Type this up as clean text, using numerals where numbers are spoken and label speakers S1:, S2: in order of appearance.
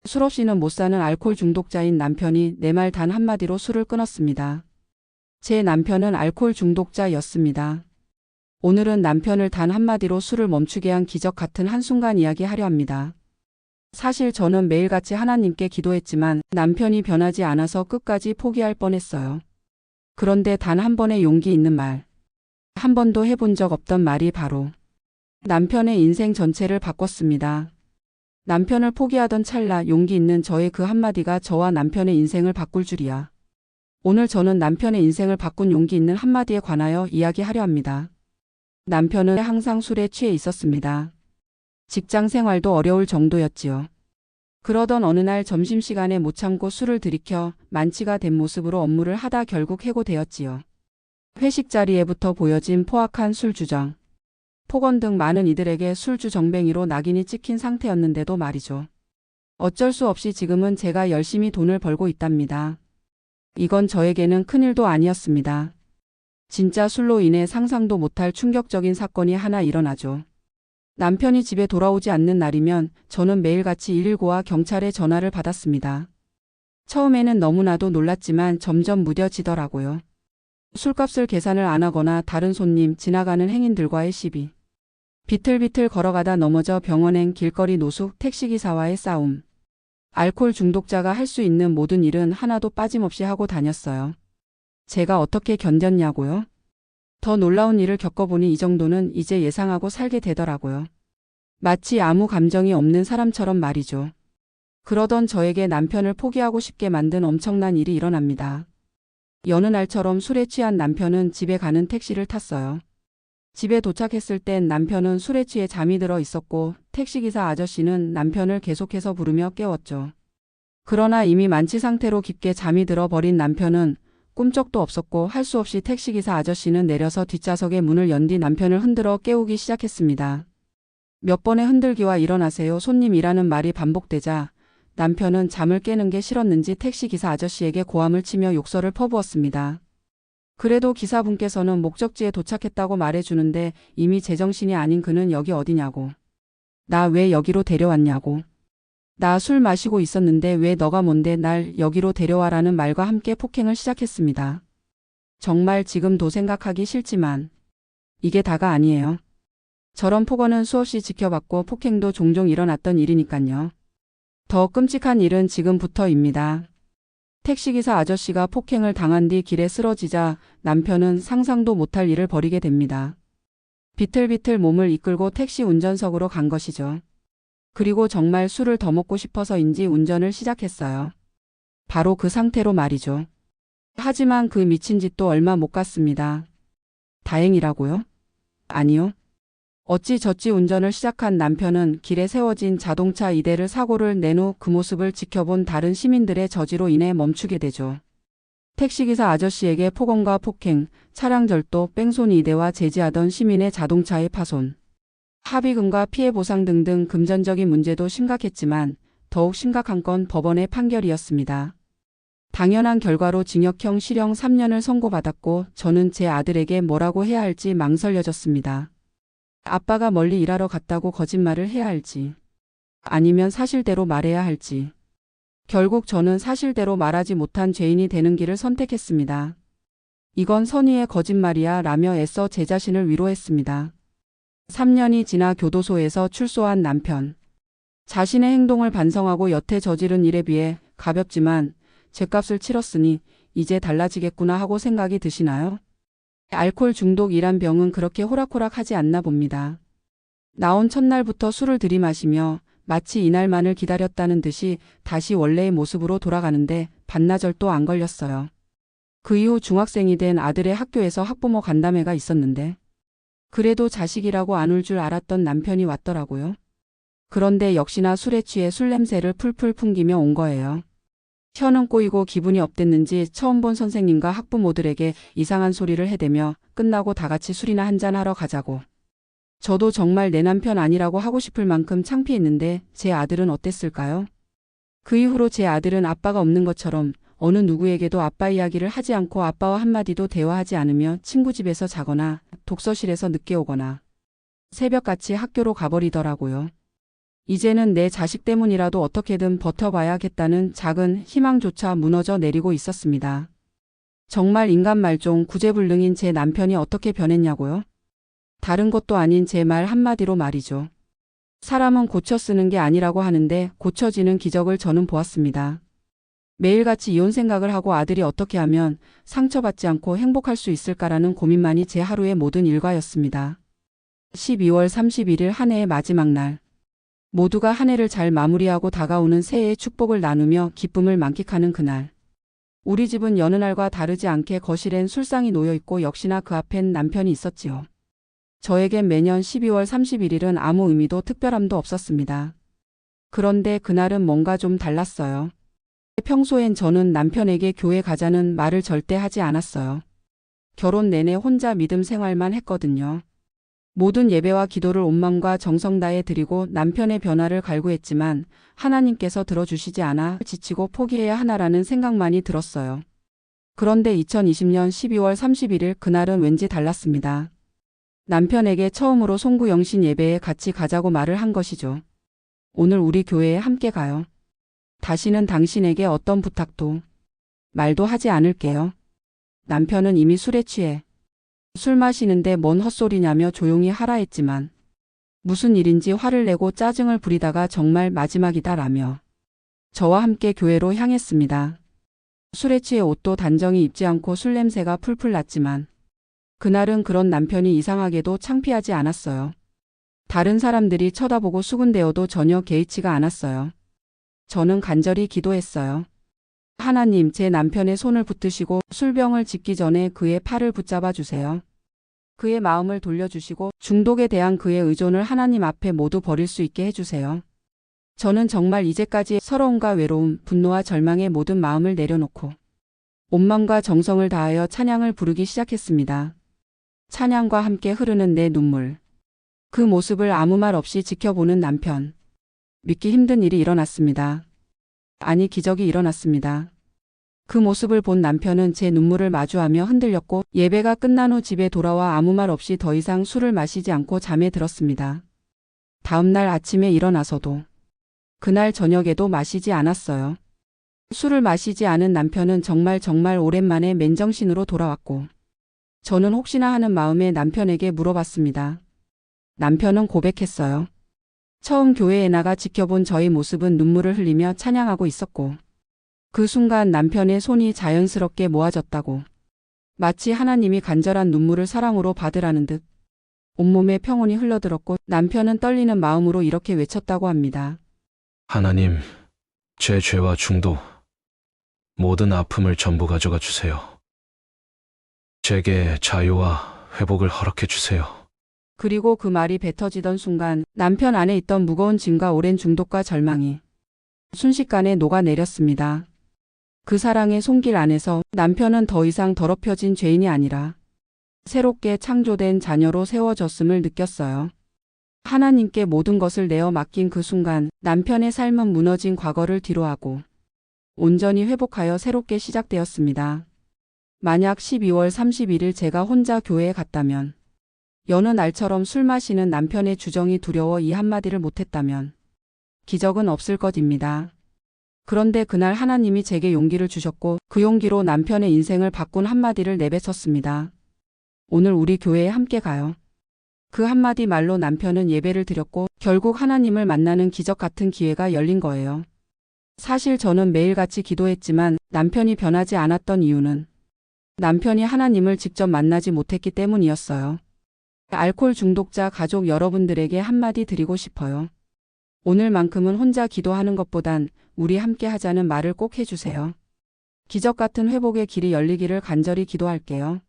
S1: 술 없이는 못 사는 알코올 중독자인 남편이 내 말 단 한마디로 술을 끊었습니다. 제 남편은 알코올 중독자였습니다. 오늘은 남편을 단 한마디로 술을 멈추게 한 기적 같은 한순간 이야기하려 합니다. 사실 저는 매일같이 하나님께 기도했지만 남편이 변하지 않아서 끝까지 포기할 뻔했어요. 그런데 단 한 번의 용기 있는 말, 한 번도 해본 적 없던 말이 바로 남편의 인생 전체를 바꿨습니다. 남편을 포기하던 찰나 용기 있는 저의 그 한마디가 저와 남편의 인생을 바꿀 줄이야. 오늘 저는 남편의 인생을 바꾼 용기 있는 한마디에 관하여 이야기하려 합니다. 남편은 항상 술에 취해 있었습니다. 직장 생활도 어려울 정도였지요. 그러던 어느 날 점심시간에 못 참고 술을 들이켜 만취가 된 모습으로 업무를 하다 결국 해고되었지요. 회식 자리에부터 보여진 포악한 술주정. 폭언 등 많은 이들에게 술주정뱅이로 낙인이 찍힌 상태였는데도 말이죠. 어쩔 수 없이 지금은 제가 열심히 돈을 벌고 있답니다. 이건 저에게는 큰일도 아니었습니다. 진짜 술로 인해 상상도 못할 충격적인 사건이 하나 일어나죠. 남편이 집에 돌아오지 않는 날이면 저는 매일같이 119와 경찰에 전화를 받았습니다. 처음에는 너무나도 놀랐지만 점점 무뎌지더라고요. 술값을 계산을 안 하거나 다른 손님, 지나가는 행인들과의 시비. 비틀비틀 걸어가다 넘어져 병원행, 길거리 노숙, 택시기사와의 싸움. 알코올 중독자가 할 수 있는 모든 일은 하나도 빠짐없이 하고 다녔어요. 제가 어떻게 견뎠냐고요? 더 놀라운 일을 겪어보니 이 정도는 이제 예상하고 살게 되더라고요. 마치 아무 감정이 없는 사람처럼 말이죠. 그러던 저에게 남편을 포기하고 싶게 만든 엄청난 일이 일어납니다. 여느 날처럼 술에 취한 남편은 집에 가는 택시를 탔어요. 집에 도착했을 땐 남편은 술에 취해 잠이 들어 있었고 택시기사 아저씨는 남편을 계속해서 부르며 깨웠죠. 그러나 이미 만취 상태로 깊게 잠이 들어 버린 남편은 꿈쩍도 없었고 할 수 없이 택시기사 아저씨는 내려서 뒷좌석의 문을 연 뒤 남편을 흔들어 깨우기 시작했습니다. 몇 번의 흔들기와 일어나세요 손님이라는 말이 반복되자 남편은 잠을 깨는 게 싫었는지 택시기사 아저씨에게 고함을 치며 욕설을 퍼부었습니다. 그래도 기사분께서는 목적지에 도착했다고 말해주는데 이미 제정신이 아닌 그는 여기 어디냐고. 나 왜 여기로 데려왔냐고. 나 술 마시고 있었는데 왜 너가 뭔데 날 여기로 데려와라는 말과 함께 폭행을 시작했습니다. 정말 지금도 생각하기 싫지만 이게 다가 아니에요. 저런 폭언은 수없이 지켜봤고 폭행도 종종 일어났던 일이니깐요. 더 끔찍한 일은 지금부터입니다. 택시기사 아저씨가 폭행을 당한 뒤 길에 쓰러지자 남편은 상상도 못할 일을 벌이게 됩니다. 비틀비틀 몸을 이끌고 택시 운전석으로 간 것이죠. 그리고 정말 술을 더 먹고 싶어서인지 운전을 시작했어요. 바로 그 상태로 말이죠. 하지만 그 미친 짓도 얼마 못 갔습니다. 다행이라고요? 아니요. 어찌저찌 운전을 시작한 남편은 길에 세워진 자동차 2대를 사고를 낸 후 그 모습을 지켜본 다른 시민들의 저지로 인해 멈추게 되죠. 택시기사 아저씨에게 폭언과 폭행, 차량 절도, 뺑소니 2대와 제지하던 시민의 자동차의 파손, 합의금과 피해 보상 등등 금전적인 문제도 심각했지만 더욱 심각한 건 법원의 판결이었습니다. 당연한 결과로 징역형 실형 3년을 선고받았고 저는 제 아들에게 뭐라고 해야 할지 망설여졌습니다. 아빠가 멀리 일하러 갔다고 거짓말을 해야 할지 아니면 사실대로 말해야 할지. 결국 저는 사실대로 말하지 못한 죄인이 되는 길을 선택했습니다. 이건 선의의 거짓말이야 라며 애써 제 자신을 위로했습니다. 3년이 지나 교도소에서 출소한 남편. 자신의 행동을 반성하고 여태 저지른 일에 비해 가볍지만 죗값을 치렀으니 이제 달라지겠구나 하고 생각이 드시나요? 알코올 중독이란 병은 그렇게 호락호락하지 않나 봅니다. 나온 첫날부터 술을 들이마시며 마치 이날만을 기다렸다는 듯이 다시 원래의 모습으로 돌아가는데 반나절도 안 걸렸어요. 그 이후 중학생이 된 아들의 학교에서 학부모 간담회가 있었는데 그래도 자식이라고 안 울 줄 알았던 남편이 왔더라고요. 그런데 역시나 술에 취해 술 냄새를 풀풀 풍기며 온 거예요. 혀는 꼬이고 기분이 업됐는지 처음 본 선생님과 학부모들에게 이상한 소리를 해대며 끝나고 다 같이 술이나 한잔하러 가자고. 저도 정말 내 남편 아니라고 하고 싶을 만큼 창피했는데 제 아들은 어땠을까요? 그 이후로 제 아들은 아빠가 없는 것처럼 어느 누구에게도 아빠 이야기를 하지 않고 아빠와 한마디도 대화하지 않으며 친구 집에서 자거나 독서실에서 늦게 오거나 새벽같이 학교로 가버리더라고요. 이제는 내 자식 때문이라도 어떻게든 버텨봐야겠다는 작은 희망조차 무너져 내리고 있었습니다. 정말 인간 말종 구제불능인 제 남편이 어떻게 변했냐고요? 다른 것도 아닌 제 말 한마디로 말이죠. 사람은 고쳐 쓰는 게 아니라고 하는데 고쳐지는 기적을 저는 보았습니다. 매일같이 이혼 생각을 하고 아들이 어떻게 하면 상처받지 않고 행복할 수 있을까라는 고민만이 제 하루의 모든 일과였습니다. 12월 31일 한 해의 마지막 날. 모두가 한 해를 잘 마무리하고 다가오는 새해의 축복을 나누며 기쁨을 만끽하는 그날. 우리 집은 여느 날과 다르지 않게 거실엔 술상이 놓여 있고 역시나 그 앞엔 남편이 있었지요. 저에겐 매년 12월 31일은 아무 의미도 특별함도 없었습니다. 그런데 그날은 뭔가 좀 달랐어요. 평소엔 저는 남편에게 교회 가자는 말을 절대 하지 않았어요. 결혼 내내 혼자 믿음 생활만 했거든요. 모든 예배와 기도를 온 마음과 정성 다해 드리고 남편의 변화를 갈구했지만 하나님께서 들어주시지 않아 지치고 포기해야 하나라는 생각만이 들었어요. 그런데 2020년 12월 31일 그날은 왠지 달랐습니다. 남편에게 처음으로 송구영신 예배에 같이 가자고 말을 한 것이죠. 오늘 우리 교회에 함께 가요. 다시는 당신에게 어떤 부탁도 말도 하지 않을게요. 남편은 이미 술에 취해 술 마시는데 뭔 헛소리냐며 조용히 하라 했지만 무슨 일인지 화를 내고 짜증을 부리다가 정말 마지막이다라며 저와 함께 교회로 향했습니다. 술에 취해 옷도 단정히 입지 않고 술 냄새가 풀풀 났지만 그날은 그런 남편이 이상하게도 창피하지 않았어요. 다른 사람들이 쳐다보고 수군대어도 전혀 개의치가 않았어요. 저는 간절히 기도했어요. 하나님, 제 남편의 손을 붙드시고 술병을 짓기 전에 그의 팔을 붙잡아 주세요. 그의 마음을 돌려주시고 중독에 대한 그의 의존을 하나님 앞에 모두 버릴 수 있게 해주세요. 저는 정말 이제까지 서러움과 외로움, 분노와 절망의 모든 마음을 내려놓고 온 마음과 정성을 다하여 찬양을 부르기 시작했습니다. 찬양과 함께 흐르는 내 눈물. 그 모습을 아무 말 없이 지켜보는 남편. 믿기 힘든 일이 일어났습니다. 아니, 기적이 일어났습니다. 그 모습을 본 남편은 제 눈물을 마주하며 흔들렸고 예배가 끝난 후 집에 돌아와 아무 말 없이 더 이상 술을 마시지 않고 잠에 들었습니다. 다음 날 아침에 일어나서도 그날 저녁에도 마시지 않았어요. 술을 마시지 않은 남편은 정말 오랜만에 맨정신으로 돌아왔고 저는 혹시나 하는 마음에 남편에게 물어봤습니다. 남편은 고백했어요. 처음 교회에 나가 지켜본 저의 모습은 눈물을 흘리며 찬양하고 있었고 그 순간 남편의 손이 자연스럽게 모아졌다고 마치 하나님이 간절한 눈물을 사랑으로 받으라는 듯 온몸에 평온이 흘러들었고 남편은 떨리는 마음으로 이렇게 외쳤다고 합니다.
S2: 하나님, 제 죄와 중독, 모든 아픔을 전부 가져가 주세요. 제게 자유와 회복을 허락해 주세요.
S1: 그리고 그 말이 뱉어지던 순간 남편 안에 있던 무거운 짐과 오랜 중독과 절망이 순식간에 녹아내렸습니다. 그 사랑의 손길 안에서 남편은 더 이상 더럽혀진 죄인이 아니라 새롭게 창조된 자녀로 세워졌음을 느꼈어요. 하나님께 모든 것을 내어 맡긴 그 순간 남편의 삶은 무너진 과거를 뒤로하고 온전히 회복하여 새롭게 시작되었습니다. 만약 12월 31일 제가 혼자 교회에 갔다면 여느 날처럼 술 마시는 남편의 주정이 두려워 이 한마디를 못했다면 기적은 없을 것입니다. 그런데 그날 하나님이 제게 용기를 주셨고 그 용기로 남편의 인생을 바꾼 한마디를 내뱉었습니다. 오늘 우리 교회에 함께 가요. 그 한마디 말로 남편은 예배를 드렸고 결국 하나님을 만나는 기적 같은 기회가 열린 거예요. 사실 저는 매일같이 기도했지만 남편이 변하지 않았던 이유는 남편이 하나님을 직접 만나지 못했기 때문이었어요. 알코올 중독자 가족 여러분들에게 한마디 드리고 싶어요. 오늘만큼은 혼자 기도하는 것보단 우리 함께 하자는 말을 꼭 해주세요. 기적 같은 회복의 길이 열리기를 간절히 기도할게요.